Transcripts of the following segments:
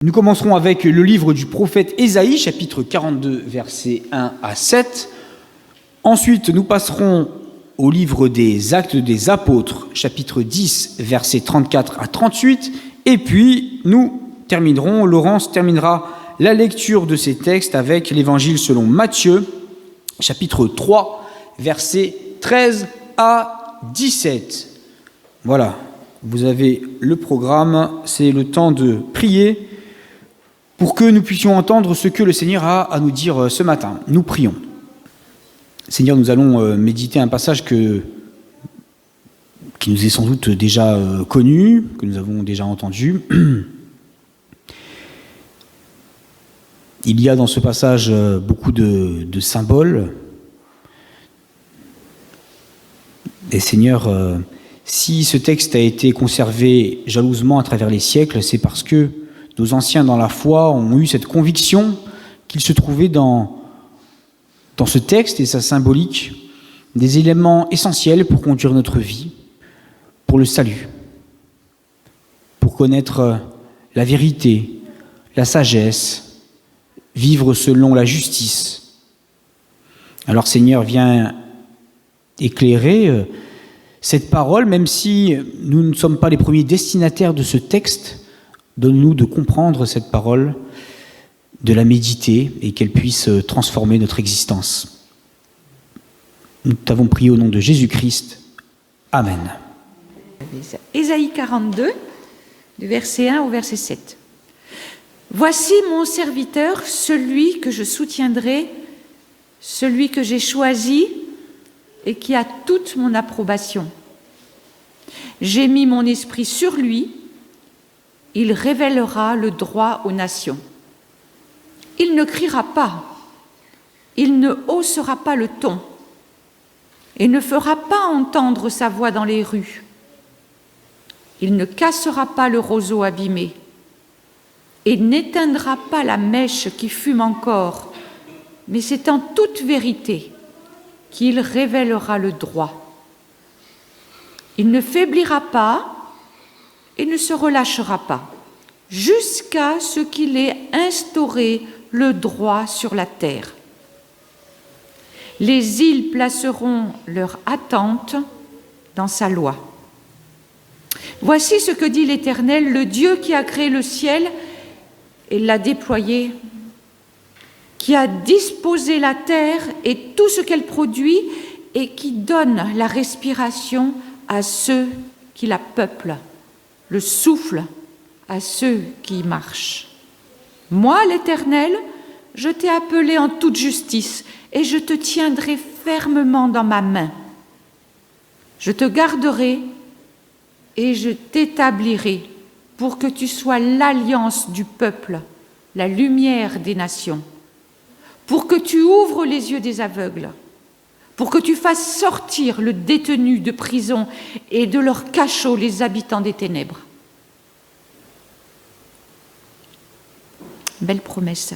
Nous commencerons avec le livre du prophète Ésaïe, chapitre 42, versets 1 à 7. Ensuite, nous passerons au livre des Actes des Apôtres, chapitre 10, versets 34 à 38. Et puis, Laurence terminera la lecture de ces textes avec l'évangile selon Matthieu, chapitre 3, versets 13 à 17. Voilà, vous avez le programme, c'est le temps de prier pour que nous puissions entendre ce que le Seigneur a à nous dire ce matin. Nous prions. Seigneur, nous allons méditer un passage qui nous est sans doute déjà connu, que nous avons déjà entendu. Il y a dans ce passage beaucoup de symboles. Et Seigneur, si ce texte a été conservé jalousement à travers les siècles, c'est parce que nos anciens dans la foi ont eu cette conviction qu'il se trouvait dans ce texte et sa symbolique des éléments essentiels pour conduire notre vie, pour le salut, pour connaître la vérité, la sagesse, vivre selon la justice. Alors Seigneur, viens éclairer cette parole, même si nous ne sommes pas les premiers destinataires de ce texte. Donne-nous de comprendre cette parole, de la méditer et qu'elle puisse transformer notre existence. Nous t'avons prié au nom de Jésus-Christ. Amen. Ésaïe 42, du verset 1 au verset 7. Voici mon serviteur, celui que je soutiendrai, celui que j'ai choisi et qui a toute mon approbation. J'ai mis mon esprit sur lui. Il révélera le droit aux nations. Il ne criera pas, il ne haussera pas le ton, et ne fera pas entendre sa voix dans les rues. Il ne cassera pas le roseau abîmé, et n'éteindra pas la mèche qui fume encore, mais c'est en toute vérité qu'il révélera le droit. Il ne faiblira pas, et ne se relâchera pas, jusqu'à ce qu'il ait instauré le droit sur la terre. Les îles placeront leur attente dans sa loi. Voici ce que dit l'Éternel, le Dieu qui a créé le ciel et l'a déployé, qui a disposé la terre et tout ce qu'elle produit et qui donne la respiration à ceux qui la peuplent, le souffle à ceux qui y marchent. Moi, l'Éternel, je t'ai appelé en toute justice et je te tiendrai fermement dans ma main. Je te garderai et je t'établirai pour que tu sois l'alliance du peuple, la lumière des nations, pour que tu ouvres les yeux des aveugles, pour que tu fasses sortir le détenu de prison et de leur cachot les habitants des ténèbres. Belle promesse.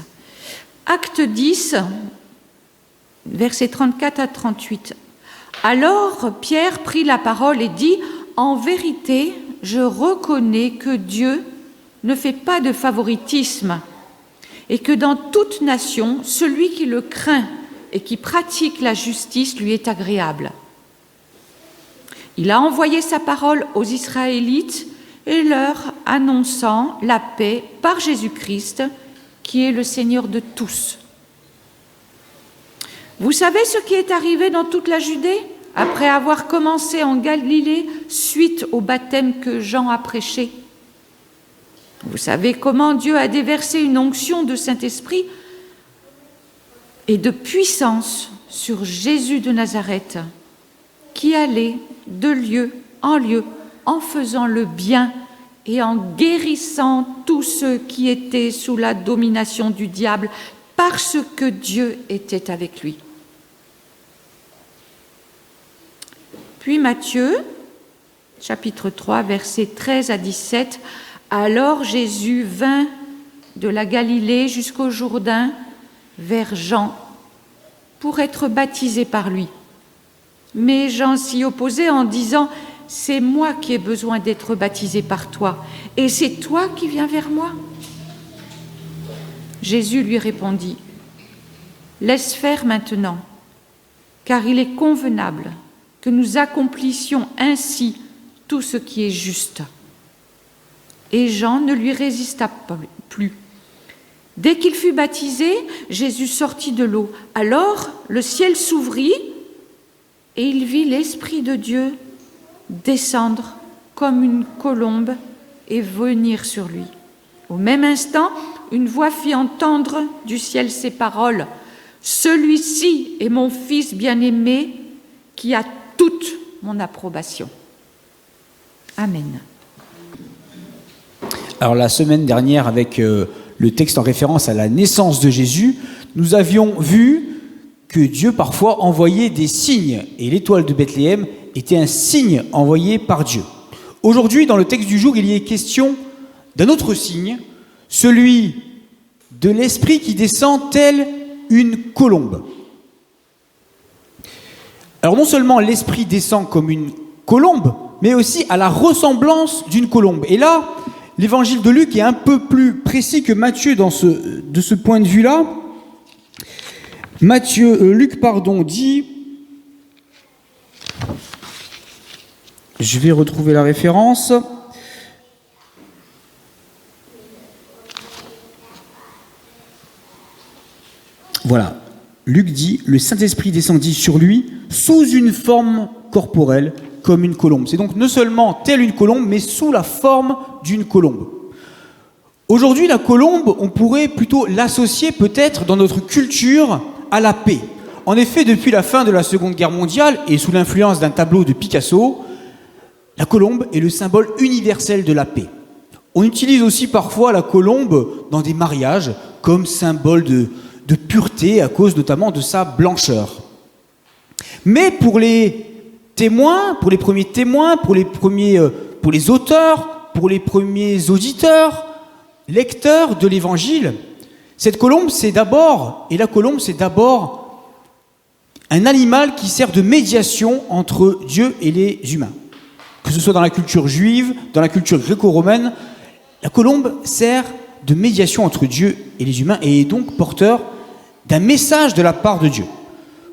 Acte 10, versets 34 à 38. Alors Pierre prit la parole et dit : en vérité, je reconnais que Dieu ne fait pas de favoritisme et que dans toute nation, celui qui le craint et qui pratique la justice lui est agréable. Il a envoyé sa parole aux Israélites et leur annonçant la paix par Jésus-Christ, qui est le Seigneur de tous. Vous savez ce qui est arrivé dans toute la Judée, après avoir commencé en Galilée, suite au baptême que Jean a prêché. Vous savez comment Dieu a déversé une onction de Saint-Esprit et de puissance sur Jésus de Nazareth, qui allait de lieu en faisant le bien et en guérissant tous ceux qui étaient sous la domination du diable, parce que Dieu était avec lui. Puis Matthieu, chapitre 3, versets 13 à 17, « Alors Jésus vint de la Galilée jusqu'au Jourdain, vers Jean, pour être baptisé par lui. Mais Jean s'y opposait en disant : « C'est moi qui ai besoin d'être baptisé par toi, et c'est toi qui viens vers moi ? Jésus lui répondit, « Laisse faire maintenant, car il est convenable que nous accomplissions ainsi tout ce qui est juste. » Et Jean ne lui résista plus. Dès qu'il fut baptisé, Jésus sortit de l'eau. Alors le ciel s'ouvrit et il vit l'Esprit de Dieu descendre comme une colombe et venir sur lui. Au même instant, une voix fit entendre du ciel ces paroles, « Celui-ci est mon Fils bien-aimé qui a toute mon approbation. » Amen. Alors la semaine dernière, avec le texte en référence à la naissance de Jésus, nous avions vu que Dieu parfois envoyait des signes, et l'étoile de Bethléem était un signe envoyé par Dieu. Aujourd'hui, dans le texte du jour, il y est question d'un autre signe, celui de l'Esprit qui descend tel une colombe. Alors non seulement l'Esprit descend comme une colombe, mais aussi à la ressemblance d'une colombe. Et là, l'évangile de Luc est un peu plus précis que Matthieu de ce point de vue-là. Luc dit, je vais retrouver la référence. Voilà, Luc dit, le Saint-Esprit descendit sur lui sous une forme corporelle comme une colombe. C'est donc non seulement telle une colombe, mais sous la forme d'une colombe. Aujourd'hui, la colombe, on pourrait plutôt l'associer peut-être dans notre culture à la paix. En effet, depuis la fin de la Seconde Guerre mondiale et sous l'influence d'un tableau de Picasso, la colombe est le symbole universel de la paix. On utilise aussi parfois la colombe dans des mariages comme symbole de pureté à cause notamment de sa blancheur. Mais pour les témoins, pour les premiers témoins, pour les auteurs, pour les premiers auditeurs, lecteurs de l'Évangile, cette colombe, c'est d'abord un animal qui sert de médiation entre Dieu et les humains. Que ce soit dans la culture juive, dans la culture gréco-romaine, la colombe sert de médiation entre Dieu et les humains et est donc porteur d'un message de la part de Dieu.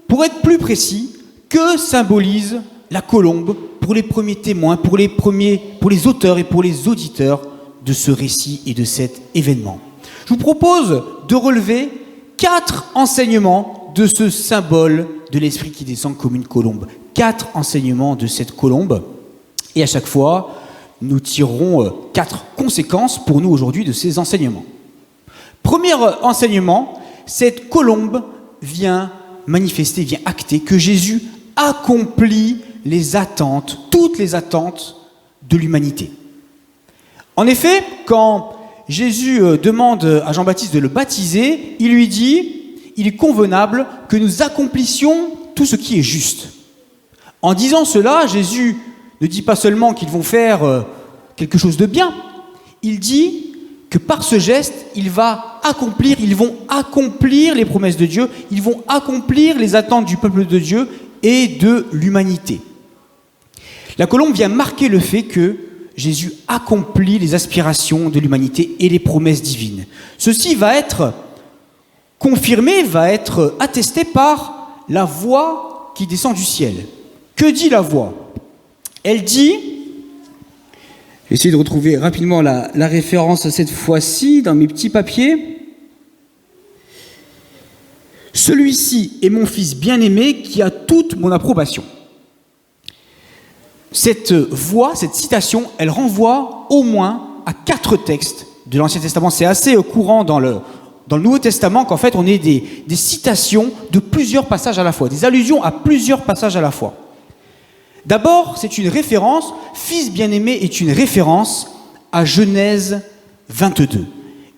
Pour être plus précis, que symbolise la colombe pour les premiers témoins, pour les auteurs et pour les auditeurs de ce récit et de cet événement? Je vous propose de relever 4 enseignements de ce symbole de l'Esprit qui descend comme une colombe. 4 enseignements de cette colombe. Et à chaque fois, nous tirerons 4 conséquences pour nous aujourd'hui de ces enseignements. Premier enseignement, cette colombe vient manifester, vient acter que Jésus accomplit les attentes, toutes les attentes de l'humanité. En effet, quand Jésus demande à Jean-Baptiste de le baptiser, il lui dit « Il est convenable que nous accomplissions tout ce qui est juste ». En disant cela, Jésus ne dit pas seulement qu'ils vont faire quelque chose de bien, il dit que par ce geste, ils vont accomplir les promesses de Dieu, ils vont accomplir les attentes du peuple de Dieu et de l'humanité. La colombe vient marquer le fait que Jésus accomplit les aspirations de l'humanité et les promesses divines. Ceci va être confirmé, va être attesté par la voix qui descend du ciel. Que dit la voix ? Elle dit, je vais essayer de retrouver rapidement la référence cette fois-ci dans mes petits papiers. « Celui-ci est mon Fils bien-aimé qui a toute mon approbation. » Cette voix, cette citation, elle renvoie au moins à 4 textes de l'Ancien Testament. C'est assez courant dans le Nouveau Testament qu'en fait on ait des citations de plusieurs passages à la fois, des allusions à plusieurs passages à la fois. D'abord, c'est une référence, Fils bien-aimé est une référence à Genèse 22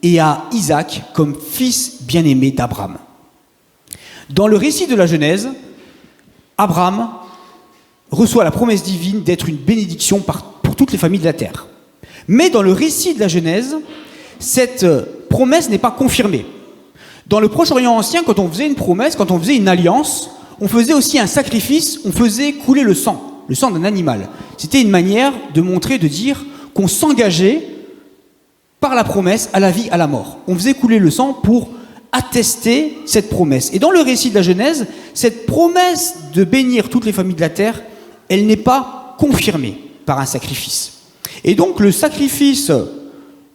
et à Isaac comme fils bien-aimé d'Abraham. Dans le récit de la Genèse, Abraham reçoit la promesse divine d'être une bénédiction pour toutes les familles de la terre. Mais dans le récit de la Genèse, cette promesse n'est pas confirmée. Dans le Proche-Orient ancien, quand on faisait une promesse, quand on faisait une alliance, on faisait aussi un sacrifice, on faisait couler le sang d'un animal. C'était une manière de montrer, de dire qu'on s'engageait par la promesse à la vie, à la mort. On faisait couler le sang pour attester cette promesse. Et dans le récit de la Genèse, cette promesse de bénir toutes les familles de la terre, elle n'est pas confirmée par un sacrifice. Et donc le sacrifice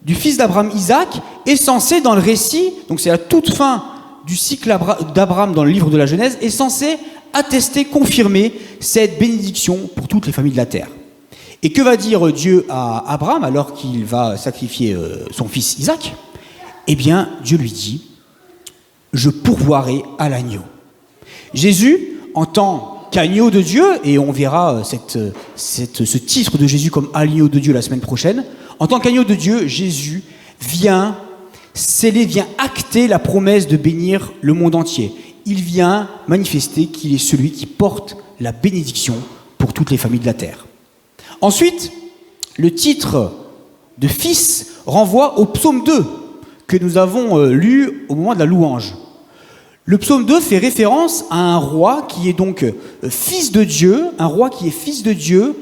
du fils d'Abraham, Isaac, est censé, dans le récit, donc c'est la toute fin du cycle d'Abraham dans le livre de la Genèse, est censé attester, confirmer cette bénédiction pour toutes les familles de la terre. Et que va dire Dieu à Abraham alors qu'il va sacrifier son fils Isaac? Eh bien, Dieu lui dit: je pourvoirai à l'agneau. Jésus, en tant qu'agneau de Dieu, et on verra ce titre de Jésus comme agneau de Dieu la semaine prochaine, en tant qu'agneau de Dieu, Jésus vient sceller, vient acter la promesse de bénir le monde entier. Il vient manifester qu'il est celui qui porte la bénédiction pour toutes les familles de la terre. Ensuite, le titre de fils renvoie au psaume 2 que nous avons lu au moment de la louange. Le psaume 2 fait référence à un roi qui est donc fils de Dieu, un roi qui est fils de Dieu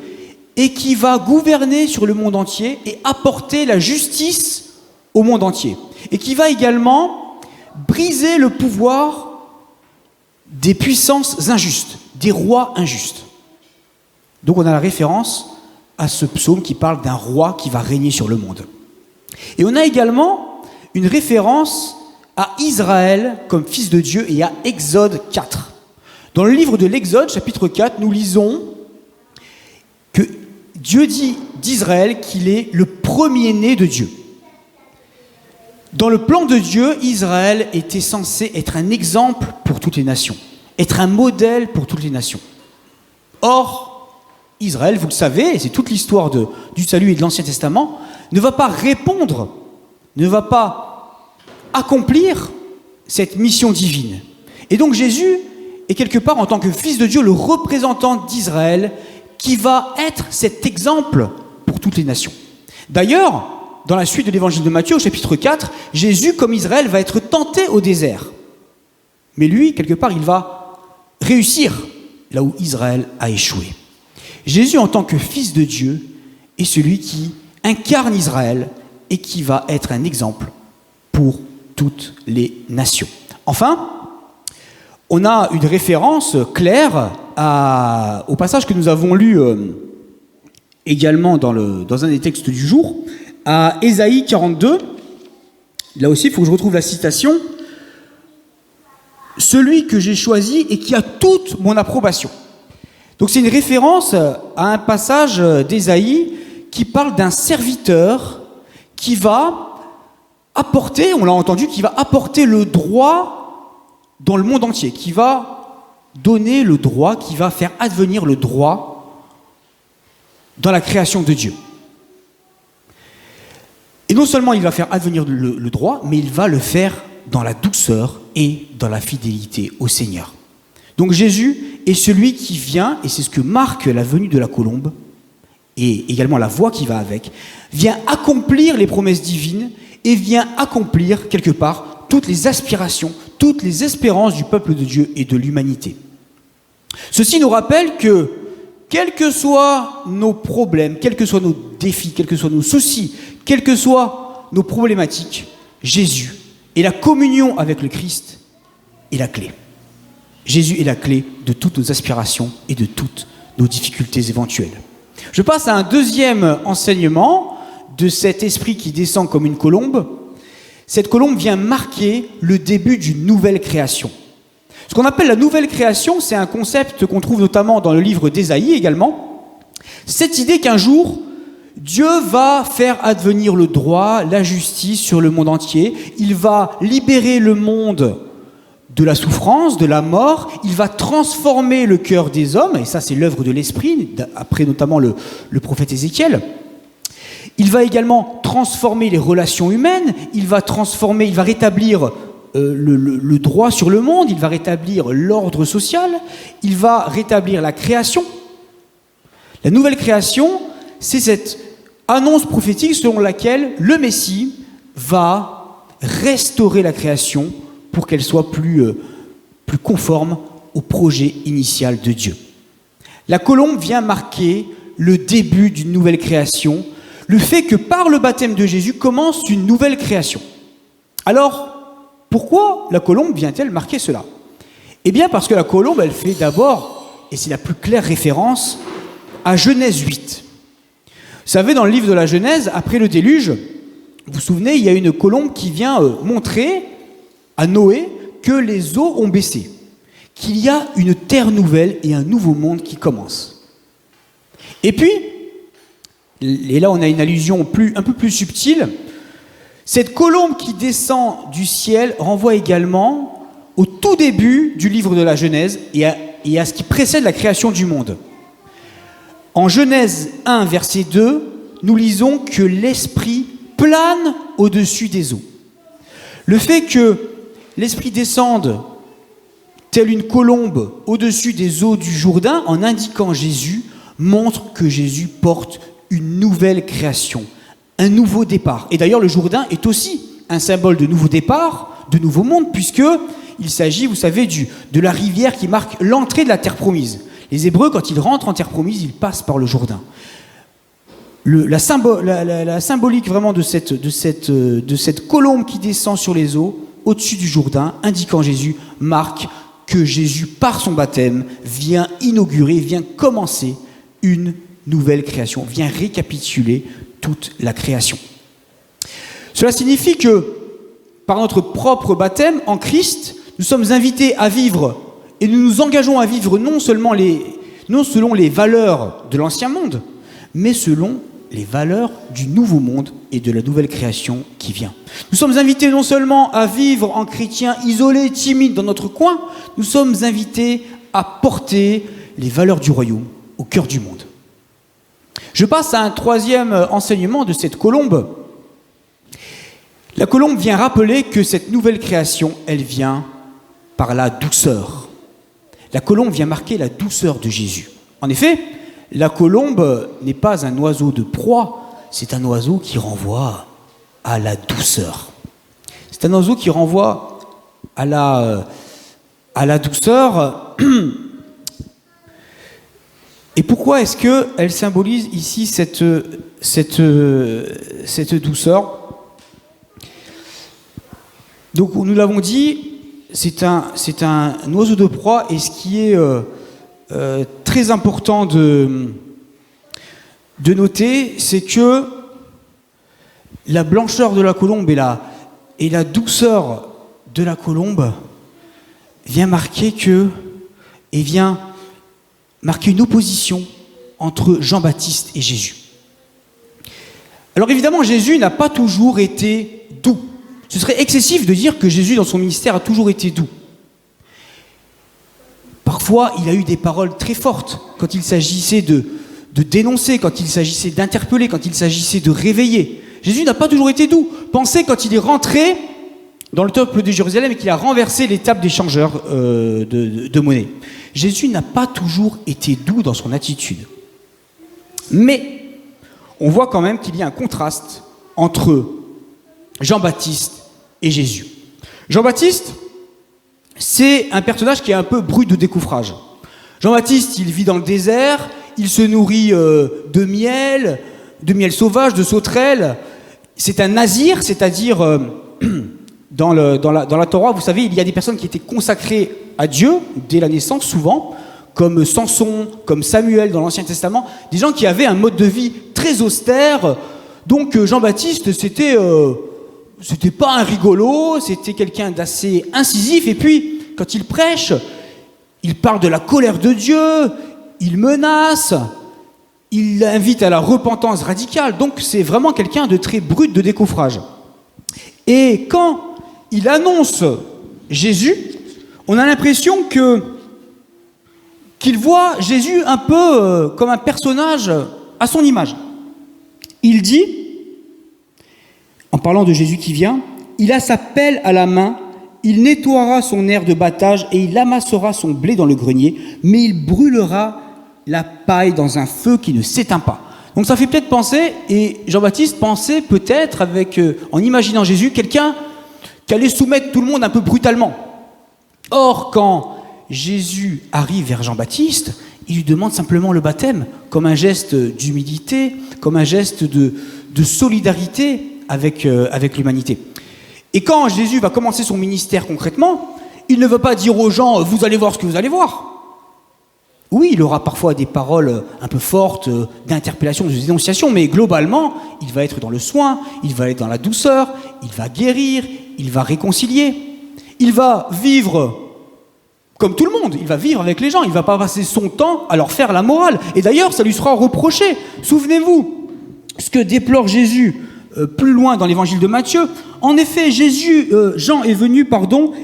et qui va gouverner sur le monde entier et apporter la justice au monde entier. Et qui va également briser le pouvoir des puissances injustes, des rois injustes. Donc on a la référence à ce psaume qui parle d'un roi qui va régner sur le monde. Et on a également une référence à Israël comme fils de Dieu et à Exode 4. Dans le livre de l'Exode, chapitre 4, nous lisons que Dieu dit d'Israël qu'il est le premier-né de Dieu. Dans le plan de Dieu, Israël était censé être un exemple pour toutes les nations, être un modèle pour toutes les nations. Or, Israël, vous le savez, et c'est toute l'histoire du salut et de l'Ancien Testament, ne va pas répondre, ne va pas accomplir cette mission divine. Et donc Jésus est quelque part, en tant que fils de Dieu, le représentant d'Israël qui va être cet exemple pour toutes les nations. D'ailleurs, dans la suite de l'évangile de Matthieu, au chapitre 4, Jésus, comme Israël, va être tenté au désert. Mais lui, quelque part, il va réussir là où Israël a échoué. Jésus, en tant que fils de Dieu, est celui qui incarne Israël et qui va être un exemple pour toutes les nations. Enfin, on a une référence claire au passage que nous avons lu également dans un des textes du jour, à Ésaïe 42. Là aussi, il faut que je retrouve la citation. « Celui que j'ai choisi et qui a toute mon approbation ». Donc c'est une référence à un passage d'Ésaïe qui parle d'un serviteur qui va apporter, on l'a entendu, qui va apporter le droit dans le monde entier, qui va donner le droit, qui va faire advenir le droit dans la création de Dieu. Et non seulement il va faire advenir le droit, mais il va le faire dans la douceur et dans la fidélité au Seigneur. Donc Jésus est celui qui vient, et c'est ce que marque la venue de la colombe, et également la voix qui va avec, vient accomplir les promesses divines et vient accomplir, quelque part, toutes les aspirations, toutes les espérances du peuple de Dieu et de l'humanité. Ceci nous rappelle que, quels que soient nos problèmes, quels que soient nos défis, quels que soient nos soucis, quelles que soient nos problématiques, Jésus et la communion avec le Christ est la clé. Jésus est la clé de toutes nos aspirations et de toutes nos difficultés éventuelles. Je passe à un deuxième enseignement de cet esprit qui descend comme une colombe. Cette colombe vient marquer le début d'une nouvelle création. Ce qu'on appelle la nouvelle création, c'est un concept qu'on trouve notamment dans le livre d'Ésaïe également. Cette idée qu'un jour, Dieu va faire advenir le droit, la justice sur le monde entier. Il va libérer le monde de la souffrance, de la mort. Il va transformer le cœur des hommes, et ça c'est l'œuvre de l'Esprit, après notamment le prophète Ézéchiel. Il va également transformer les relations humaines, il va rétablir le droit sur le monde, il va rétablir l'ordre social, il va rétablir la création. La nouvelle création, c'est cette annonce prophétique selon laquelle le Messie va restaurer la création pour qu'elle soit plus conforme au projet initial de Dieu. La colombe vient marquer le début d'une nouvelle création, le fait que par le baptême de Jésus commence une nouvelle création. Alors, pourquoi la colombe vient-elle marquer cela? Eh bien parce que la colombe, elle fait d'abord, et c'est la plus claire référence, à Genèse 8. Vous savez, dans le livre de la Genèse, après le déluge, vous vous souvenez, il y a une colombe qui vient montrer à Noé que les eaux ont baissé, qu'il y a une terre nouvelle et un nouveau monde qui commence. Et puis, et là on a une allusion un peu plus subtile, cette colombe qui descend du ciel renvoie également au tout début du livre de la Genèse et à ce qui précède la création du monde. En Genèse 1, verset 2, nous lisons que l'Esprit plane au-dessus des eaux. Le fait que l'Esprit descende telle une colombe au-dessus des eaux du Jourdain, en indiquant Jésus, montre que Jésus porte une nouvelle création, un nouveau départ. Et d'ailleurs, le Jourdain est aussi un symbole de nouveau départ, de nouveau monde, puisqu'il s'agit, vous savez, de la rivière qui marque l'entrée de la terre promise. Les Hébreux, quand ils rentrent en terre promise, ils passent par le Jourdain. La symbolique vraiment de cette colombe qui descend sur les eaux, au-dessus du Jourdain, indiquant Jésus, marque que Jésus, par son baptême, vient inaugurer, vient commencer une nouvelle création, vient récapituler toute la création. Cela signifie que, par notre propre baptême en Christ, nous sommes invités à vivre et nous nous engageons à vivre non selon les valeurs de l'ancien monde, mais selon les valeurs du nouveau monde et de la nouvelle création qui vient. Nous sommes invités non seulement à vivre en chrétiens isolés, timides dans notre coin, nous sommes invités à porter les valeurs du royaume au cœur du monde. Je passe à un troisième enseignement de cette colombe. La colombe vient rappeler que cette nouvelle création, elle vient par la douceur. La colombe vient marquer la douceur de Jésus. En effet, la colombe n'est pas un oiseau de proie, c'est un oiseau qui renvoie à la douceur. C'est un oiseau qui renvoie à la douceur. Et pourquoi est-ce qu'elle symbolise ici cette douceur? Donc nous l'avons dit, c'est un oiseau de proie, et ce qui est très important de noter, c'est que la blancheur de la colombe et la douceur de la colombe vient marquer une opposition entre Jean-Baptiste et Jésus. Alors évidemment, Jésus n'a pas toujours été doux. Ce serait excessif de dire que Jésus, dans son ministère, a toujours été doux. Parfois, il a eu des paroles très fortes quand il s'agissait de dénoncer, quand il s'agissait d'interpeller, quand il s'agissait de réveiller. Jésus n'a pas toujours été doux. Pensez quand il est rentré dans le temple de Jérusalem et qu'il a renversé les tables des changeurs de monnaie. Jésus n'a pas toujours été doux dans son attitude. Mais on voit quand même qu'il y a un contraste entre Jean-Baptiste et Jésus. Jean-Baptiste, c'est un personnage qui est un peu brut de décoffrage. Jean-Baptiste, il vit dans le désert, il se nourrit de miel sauvage, de sauterelles. C'est un nazir, c'est-à-dire dans la Torah, vous savez, il y a des personnes qui étaient consacrées à Dieu dès la naissance, souvent, comme Samson, comme Samuel dans l'Ancien Testament, des gens qui avaient un mode de vie très austère. Donc Jean-Baptiste, c'était pas un rigolo, c'était quelqu'un d'assez incisif. Et puis, quand il prêche, il parle de la colère de Dieu, il menace, il invite à la repentance radicale. Donc c'est vraiment quelqu'un de très brut de décoffrage. Et quand il annonce Jésus, on a l'impression qu'il voit Jésus un peu comme un personnage à son image. Il dit, en parlant de Jésus qui vient, « Il a sa pelle à la main, il nettoiera son aire de battage et il amassera son blé dans le grenier, mais il brûlera la paille dans un feu qui ne s'éteint pas. » Donc ça fait peut-être penser, et Jean-Baptiste pensait peut-être, en imaginant Jésus, quelqu'un qui allait soumettre tout le monde un peu brutalement. Or, quand Jésus arrive vers Jean-Baptiste, il lui demande simplement le baptême, comme un geste d'humilité, comme un geste de solidarité avec l'humanité. Et quand Jésus va commencer son ministère concrètement, il ne veut pas dire aux gens « vous allez voir ce que vous allez voir ». Oui, il aura parfois des paroles un peu fortes d'interpellation, de dénonciation, mais globalement, il va être dans le soin, il va être dans la douceur, il va guérir, il va réconcilier. Il va vivre comme tout le monde, il va vivre avec les gens, il ne va pas passer son temps à leur faire la morale. Et d'ailleurs, ça lui sera reproché. Souvenez-vous, ce que déplore Jésus plus loin dans l'évangile de Matthieu. En effet, Jean est venu,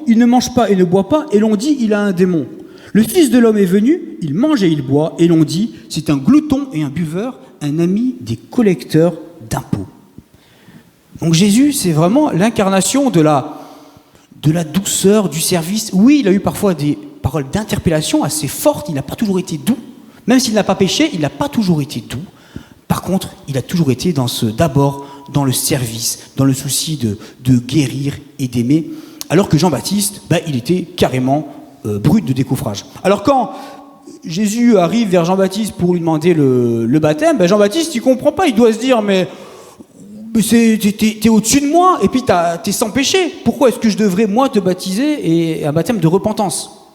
il ne mange pas et ne boit pas, et l'on dit, il a un démon. Le Fils de l'homme est venu, il mange et il boit, et l'on dit, c'est un glouton et un buveur, un ami des collecteurs d'impôts. Donc Jésus, c'est vraiment l'incarnation de la douceur, du service. Oui, il a eu parfois des paroles d'interpellation assez fortes, il n'a pas toujours été doux. Même s'il n'a pas péché, il n'a pas toujours été doux. Par contre, il a toujours été d'abord dans le service, dans le souci de guérir et d'aimer, alors que Jean-Baptiste, il était carrément brut de décoffrage. Alors quand Jésus arrive vers Jean-Baptiste pour lui demander le baptême, Jean-Baptiste, il comprend pas, il doit se dire, mais t'es au-dessus de moi, et puis t'es sans péché. Pourquoi est-ce que je devrais, moi, te baptiser et un baptême de repentance?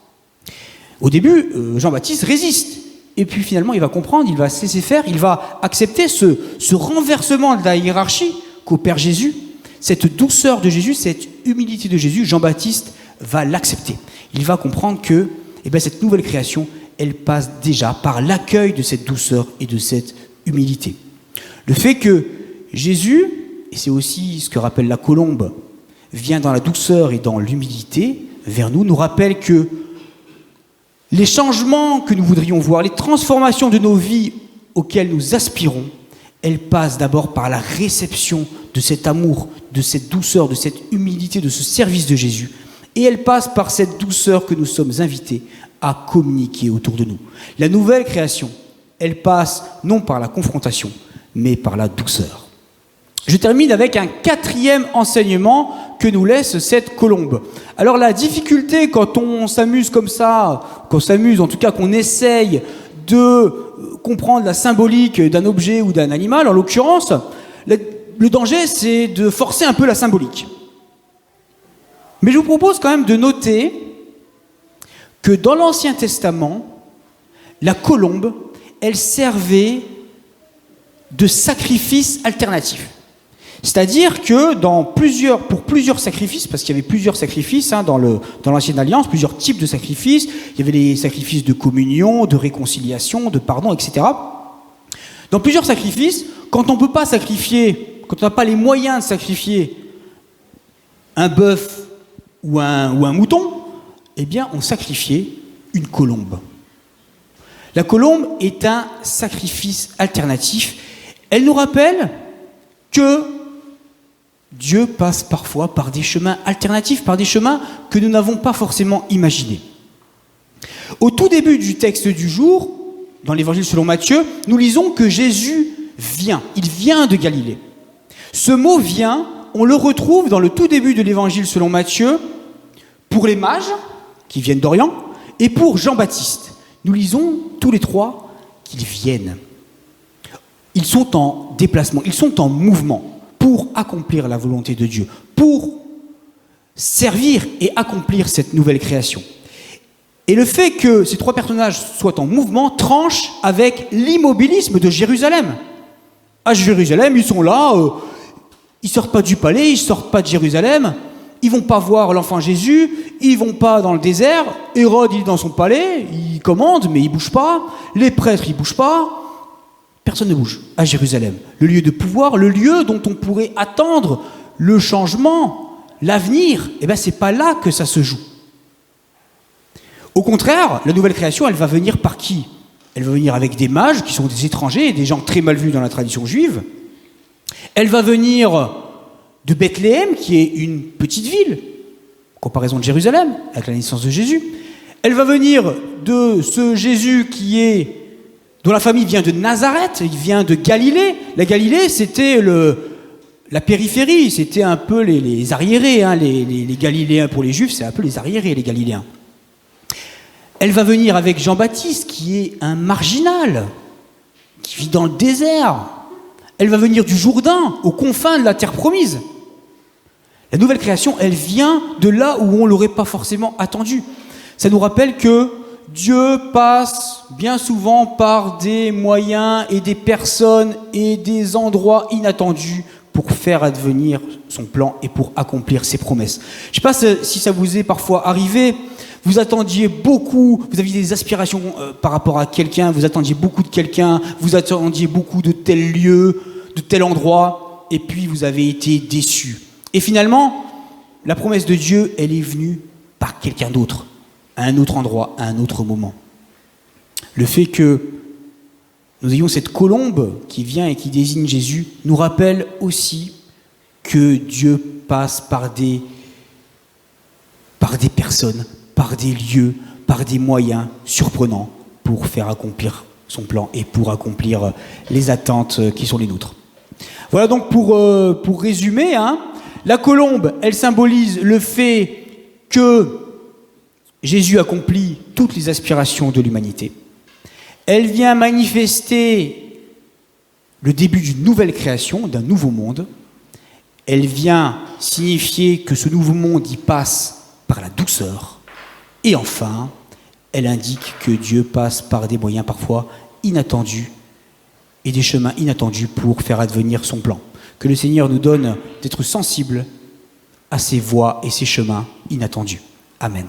Au début, Jean-Baptiste résiste. Et puis finalement, il va comprendre, il va se laisser faire, il va accepter ce renversement de la hiérarchie qu'opère Jésus, cette douceur de Jésus, cette humilité de Jésus. Jean-Baptiste va l'accepter. Il va comprendre que cette nouvelle création, elle passe déjà par l'accueil de cette douceur et de cette humilité. Le fait que Jésus, et c'est aussi ce que rappelle la colombe, vient dans la douceur et dans l'humilité vers nous rappelle que les changements que nous voudrions voir, les transformations de nos vies auxquelles nous aspirons, elles passent d'abord par la réception de cet amour, de cette douceur, de cette humilité, de ce service de Jésus. Et elles passent par cette douceur que nous sommes invités à communiquer autour de nous. La nouvelle création, elle passe non par la confrontation, mais par la douceur. Je termine avec un 4e enseignement que nous laisse cette colombe. Alors la difficulté quand on s'amuse comme ça, qu'on essaye de comprendre la symbolique d'un objet ou d'un animal, en l'occurrence, le danger c'est de forcer un peu la symbolique. Mais je vous propose quand même de noter que dans l'Ancien Testament, la colombe, elle servait de sacrifice alternatif. C'est-à-dire que pour plusieurs sacrifices, parce qu'il y avait plusieurs sacrifices dans l'Ancienne Alliance, plusieurs types de sacrifices, il y avait les sacrifices de communion, de réconciliation, de pardon, etc. Dans plusieurs sacrifices, quand on ne peut pas sacrifier, quand on n'a pas les moyens de sacrifier un bœuf ou un mouton, on sacrifiait une colombe. La colombe est un sacrifice alternatif. Elle nous rappelle que Dieu passe parfois par des chemins alternatifs, par des chemins que nous n'avons pas forcément imaginés. Au tout début du texte du jour, dans l'évangile selon Matthieu, nous lisons que Jésus vient. Il vient de Galilée. Ce mot « vient », on le retrouve dans le tout début de l'évangile selon Matthieu pour les mages qui viennent d'Orient et pour Jean-Baptiste. Nous lisons tous les trois qu'ils viennent. Ils sont en déplacement, ils sont en mouvement pour accomplir la volonté de Dieu, pour servir et accomplir cette nouvelle création. Et le fait que ces trois personnages soient en mouvement tranche avec l'immobilisme de Jérusalem. À Jérusalem, ils sont là, ils sortent pas du palais, ils sortent pas de Jérusalem, ils vont pas voir l'enfant Jésus, ils vont pas dans le désert, Hérode il est dans son palais, il commande mais il bouge pas, les prêtres ils bougent pas, personne ne bouge à Jérusalem. Le lieu de pouvoir, le lieu dont on pourrait attendre le changement, l'avenir, c'est pas là que ça se joue. Au contraire, la nouvelle création, elle va venir par qui? Elle va venir avec des mages qui sont des étrangers, des gens très mal vus dans la tradition juive. Elle va venir de Bethléem, qui est une petite ville, en comparaison de Jérusalem, avec la naissance de Jésus. Elle va venir de ce Jésus dont la famille vient de Nazareth, il vient de Galilée. La Galilée, c'était la périphérie, c'était un peu les arriérés. Les Galiléens pour les Juifs, c'est un peu les arriérés, les Galiléens. Elle va venir avec Jean-Baptiste, qui est un marginal, qui vit dans le désert, Elle va venir du Jourdain, aux confins de la terre promise. La nouvelle création, elle vient de là où on ne l'aurait pas forcément attendu. Ça nous rappelle que Dieu passe bien souvent par des moyens et des personnes et des endroits inattendus pour faire advenir son plan et pour accomplir ses promesses. Je ne sais pas si ça vous est parfois arrivé, vous attendiez beaucoup, vous aviez des aspirations par rapport à quelqu'un, vous attendiez beaucoup de quelqu'un, vous attendiez beaucoup de tel lieu, de tel endroit, et puis vous avez été déçus. Et finalement, la promesse de Dieu, elle est venue par quelqu'un d'autre, à un autre endroit, à un autre moment. Le fait que nous ayons cette colombe qui vient et qui désigne Jésus nous rappelle aussi que Dieu passe par des personnes, par des lieux, par des moyens surprenants pour faire accomplir son plan et pour accomplir les attentes qui sont les nôtres. Voilà donc pour résumer, la colombe, elle symbolise le fait que Jésus accomplit toutes les aspirations de l'humanité. Elle vient manifester le début d'une nouvelle création, d'un nouveau monde. Elle vient signifier que ce nouveau monde y passe par la douceur. Et enfin, elle indique que Dieu passe par des moyens parfois inattendus et des chemins inattendus pour faire advenir son plan. Que le Seigneur nous donne d'être sensibles à ces voies et ces chemins inattendus. Amen.